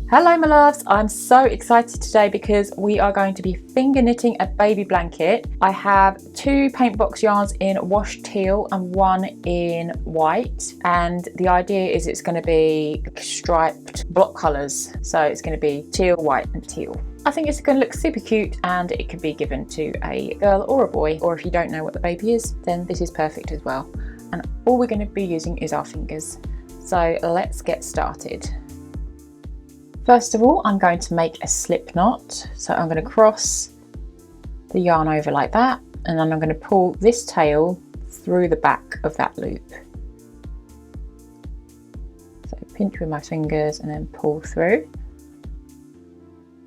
Hello my loves, I'm so excited today because we are going to be finger knitting a baby blanket. I have 2 paint box yarns in wash teal and 1 in white, and the idea is it's going to be striped block colours, so it's going to be teal, white and teal. I think it's going to look super cute and it can be given to a girl or a boy, or if you don't know what the baby is then this is perfect as well. And all we're going to be using is our fingers, so let's get started. First of all, I'm going to make a slip knot. So I'm going to cross the yarn over like that, and then I'm going to pull this tail through the back of that loop. So pinch with my fingers and then pull through.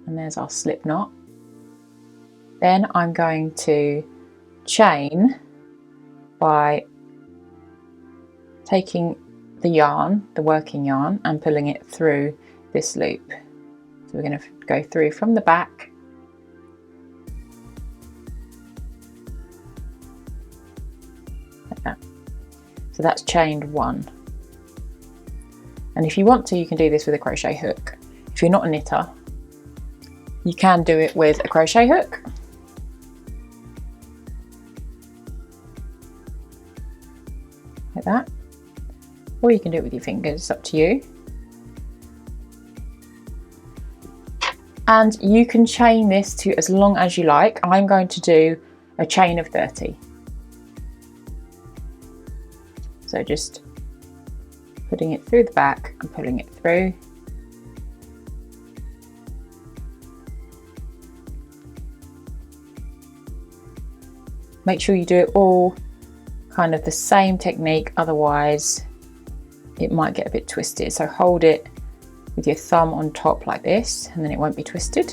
And there's our slip knot. Then I'm going to chain by taking the yarn, the working yarn, and pulling it through this loop. So we're going to go through from the back like that. So that's chained 1. And if you want to, you can do this with a crochet hook. If you're not a knitter, you can do it with a crochet hook. Like that. Or you can do it with your fingers, it's up to you. And you can chain this to as long as you like. I'm going to do a chain of 30. So just putting it through the back and pulling it through. Make sure you do it all kind of the same technique, otherwise it might get a bit twisted. So hold it with your thumb on top like this, and then it won't be twisted.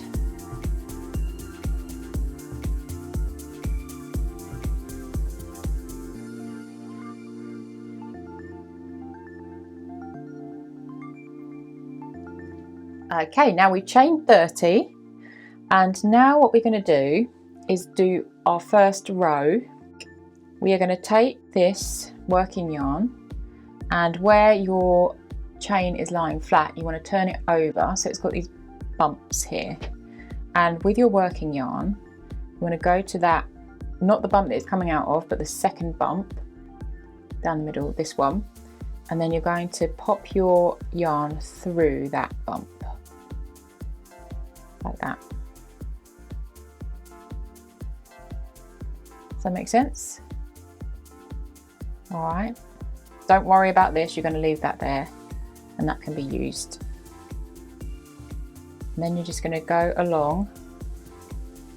Okay, now we've chained 30, and now what we're going to do is do our first row. We are going to take this working yarn, and where your chain is lying flat, you want to turn it over so it's got these bumps here, and with your working yarn you want to go to that, not the bump that it's coming out of, but the second bump down the middle, this one, and then you're going to pop your yarn through that bump like that. Does that make sense? All right, don't worry about this, you're going to leave that there and that can be used. And then you're just going to go along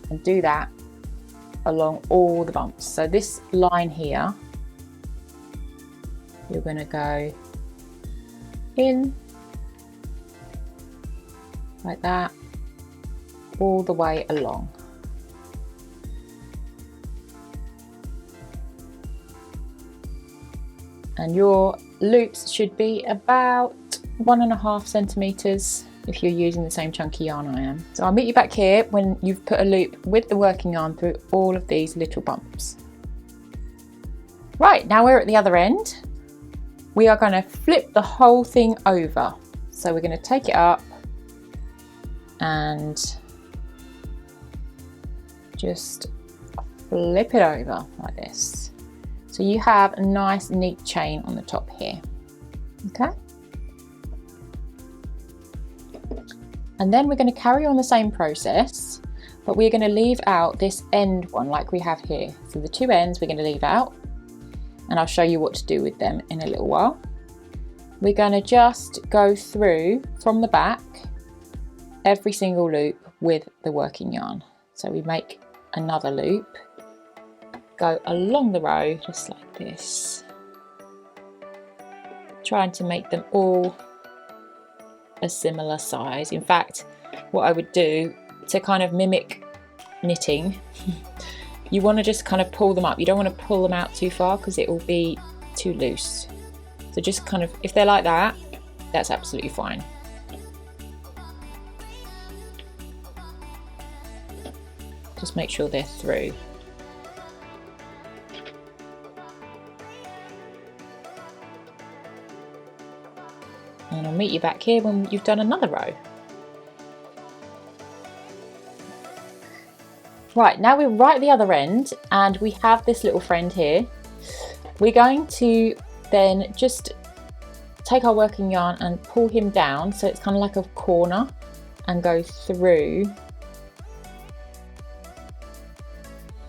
and do that along all the bumps. So this line here, you're going to go in like that all the way along. And your loops should be about 1.5 centimeters if you're using the same chunky yarn I am. So I'll meet you back here when you've put a loop with the working yarn through all of these little bumps. Right, now we're at the other end. We are going to flip the whole thing over. So we're going to take it up and just flip it over like this. So you have a nice neat chain on the top here. Okay. And then we're going to carry on the same process, but we're going to leave out this end one like we have here. So the 2 ends we're going to leave out, and I'll show you what to do with them in a little while. We're going to just go through from the back every single loop with the working yarn. So we make another loop, go along the row just like this, trying to make them all a similar size. In fact, what I would do to kind of mimic knitting, you want to just kind of pull them up. You don't want to pull them out too far because it will be too loose. So just kind of, if they're like that, that's absolutely fine. Just make sure they're through. And I'll meet you back here when you've done another row. Right, now we're right at the other end and we have this little friend here. We're going to then just take our working yarn and pull him down so it's kind of like a corner and go through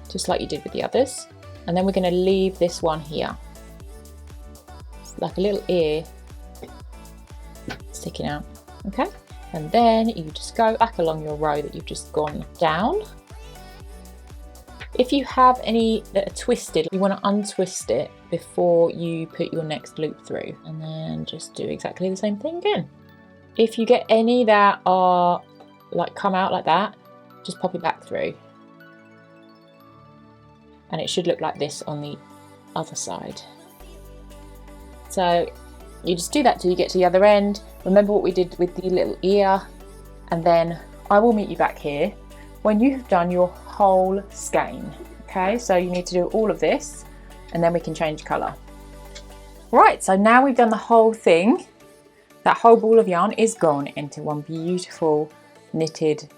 just like you did with the others. And then we're going to leave this one here. It's like a little ear sticking out, okay? And then you just go back along your row that you've just gone down. If you have any that are twisted, you want to untwist it before you put your next loop through, and then just do exactly the same thing again. If you get any that are like come out like that, just pop it back through. And it should look like this on the other side. So you just do that till you get to the other end. Remember what we did with the little ear, and then I will meet you back here when you have done your whole skein. Okay, so you need to do all of this and then we can change colour. Right, so now we've done the whole thing. That whole ball of yarn is gone into one beautiful knitted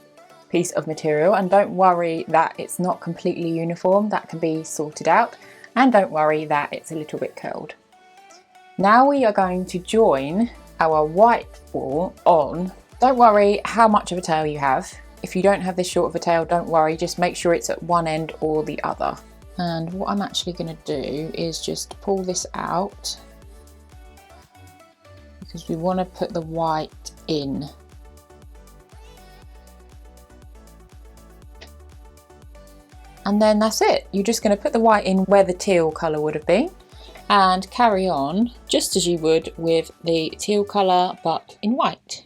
piece of material, and don't worry that it's not completely uniform, that can be sorted out, and don't worry that it's a little bit curled. Now we are going to join our white ball on. Don't worry how much of a tail you have. If you don't have this short of a tail, don't worry, just make sure it's at one end or the other. And what I'm actually going to do is just pull this out because we want to put the white in. And then that's it. You're just going to put the white in where the teal colour would have been and carry on just as you would with the teal colour but in white.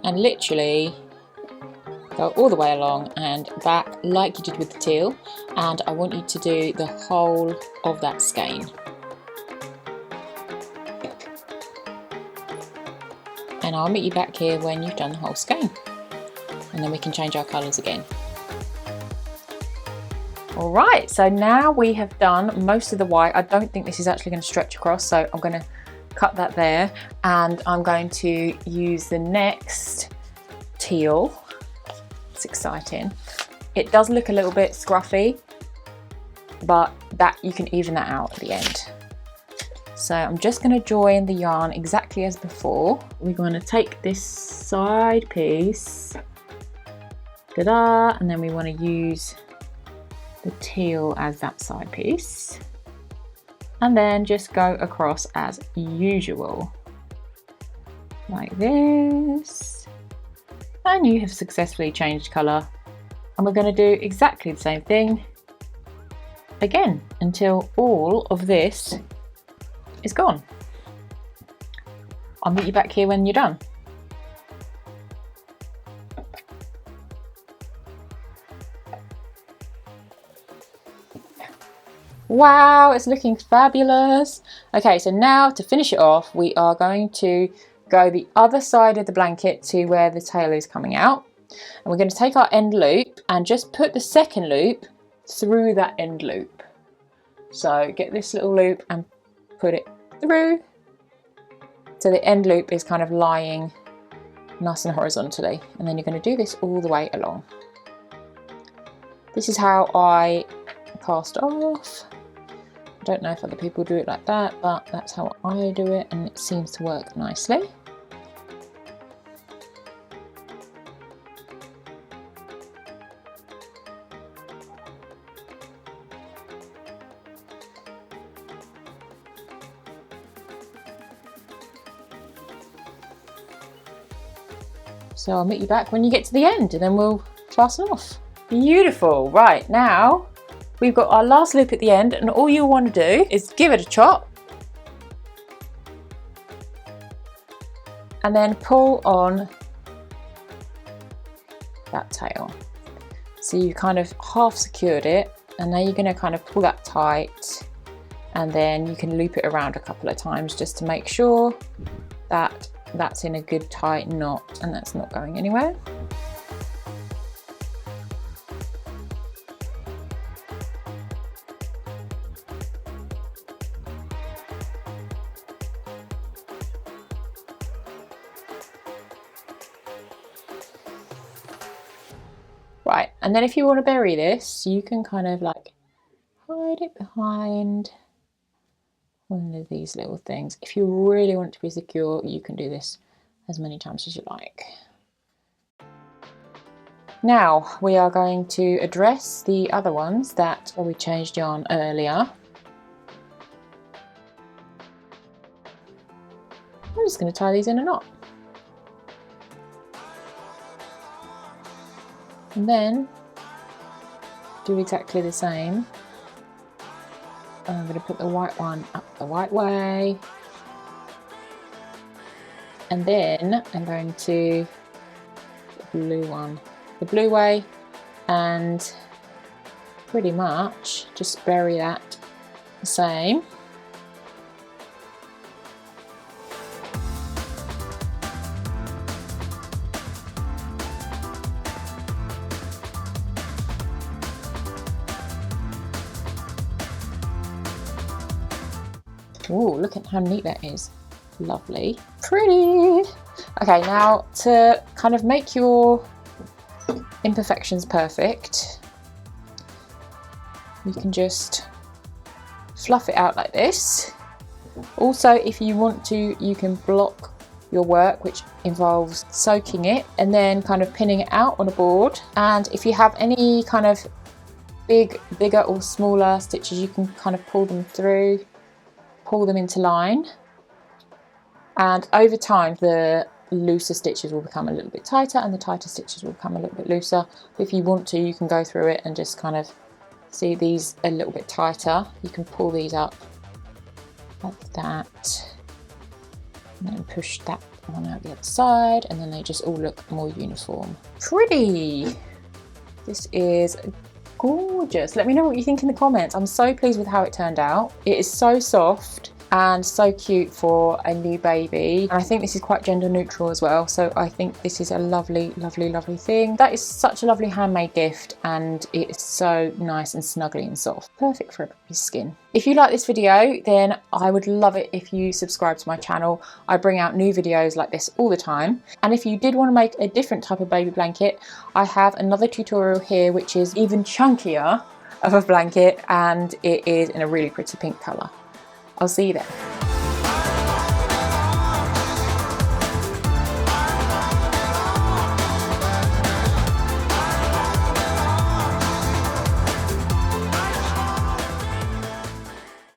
And literally go all the way along and back like you did with the teal, and I want you to do the whole of that skein. And I'll meet you back here when you've done the whole skein, and then we can change our colours again. Alright, so now we have done most of the white. I don't think this is actually going to stretch across, so I'm going to cut that there, and I'm going to use the next teal. It's exciting. It does look a little bit scruffy, but that you can even that out at the end. So I'm just going to join the yarn exactly as before. We're going to take this side piece, ta-da, and then we want to use the teal as that side piece. And then just go across as usual, like this. And you have successfully changed colour. And we're going to do exactly the same thing again until all of this is gone. I'll meet you back here when you're done. Wow, it's looking fabulous. Okay, so now to finish it off, we are going to go the other side of the blanket to where the tail is coming out. And we're going to take our end loop and just put the second loop through that end loop. So get this little loop and put it through. So the end loop is kind of lying nice and horizontally. And then you're going to do this all the way along. This is how I cast off. I don't know if other people do it like that, but that's how I do it, and it seems to work nicely. So I'll meet you back when you get to the end, and then we'll fasten off. Beautiful. Right, now we've got our last loop at the end, and all you want to do is give it a chop and then pull on that tail. So you kind of half secured it, and now you're going to kind of pull that tight, and then you can loop it around a couple of times just to make sure that that's in a good tight knot and that's not going anywhere. Right, and then if you want to bury this, you can kind of like hide it behind one of these little things. If you really want it to be secure, you can do this as many times as you like. Now we are going to address the other ones that we changed yarn earlier. I'm just going to tie these in a knot. And then do exactly the same. I'm going to put the white one up the white way. And then I'm going to put the blue one the blue way, and pretty much just bury that the same. Ooh, look at how neat that is. Lovely. Pretty. Okay, now to kind of make your imperfections perfect, you can just fluff it out like this. Also, if you want to, you can block your work, which involves soaking it and then kind of pinning it out on a board. And if you have any kind of bigger or smaller stitches, you can kind of pull them through, pull them into line, and over time the looser stitches will become a little bit tighter and the tighter stitches will become a little bit looser. If you want to, you can go through it and just kind of see these a little bit tighter. You can pull these up like that and then push that one out the other side, and then they just all look more uniform. Pretty! This is gorgeous. Let me know what you think in the comments. I'm so pleased with how it turned out. It is so soft and so cute for a new baby, and I think this is quite gender neutral as well, so I think this is a lovely thing. That is such a lovely handmade gift, and it is so nice and snuggly and soft, perfect for a baby's skin. If you like this video, then I would love it if you subscribe to my channel. I bring out new videos like this all the time, and if you did want to make a different type of baby blanket, I have another tutorial here which is even chunkier of a blanket, and it is in a really pretty pink colour. I'll see you there.